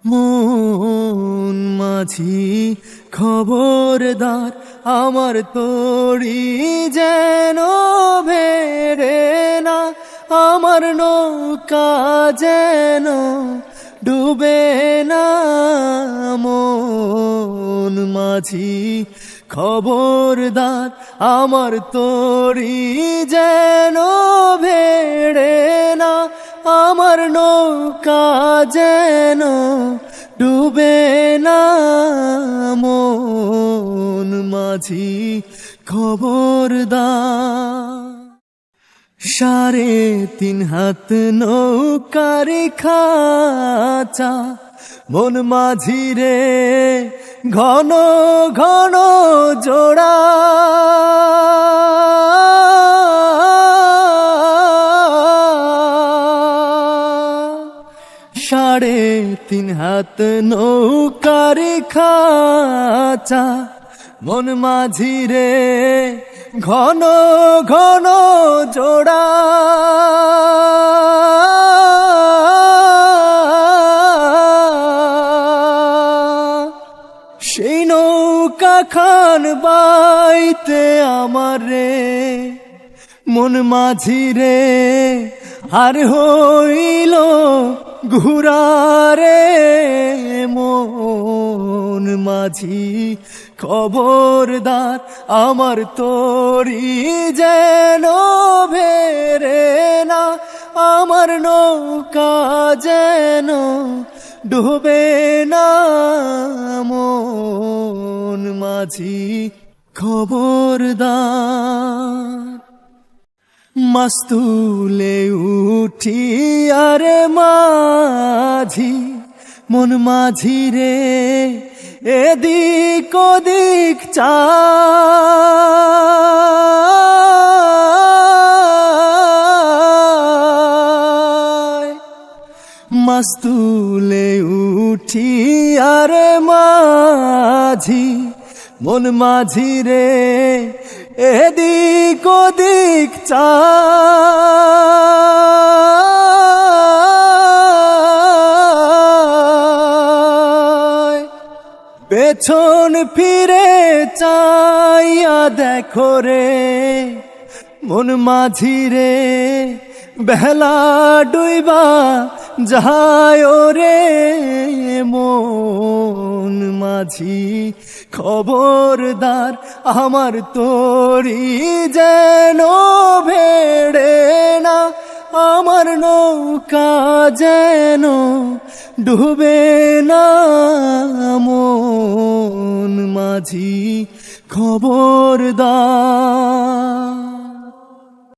মন মাঝি খবরদার, আমার তরি যেন ভেড়ে না, আমার নৌকা যেন ডুবে না। মন মাঝি খবরদার, আমার তরি যেন ভেড়ে না, আমার নৌকা যেন ডুবে না। মন মাঝি খবরদার। 3.5 হাত নৌকার খাঁচা, মন মাঝি রে ঘন ঘন জোড়া। 3.5 হাত নৌকার খাঁচা, মন মাঝি রে ঘন ঘন জোড়া। সেই নৌকা খান বাইতে আমার রে, মন মাঝি রে আর হইল ঘুরারে। মন মাঝি খবরদার, আমার তরি যেন ভেড়ে না, আমার নৌকা যেন ডুবে না। মন মাঝি খবরদার। মাস্তুলে উঠি আরে মাঝি, মন মাঝি রে এদিক ওদিক চায়। মাস্তুলে উঠি আরে মাঝি, মন মাঝি রে এদিক ওদিক চায়। পেছন ফিরে চাইয়া দেখো রে, মন মাঝি রে বেলা ডুইবা যায় রে। মন মাঝি খবরদার, আমার তরি যেন ভেড়ে না, আমার নৌকা যেন ডুবে না। মন মাঝি খবরদার।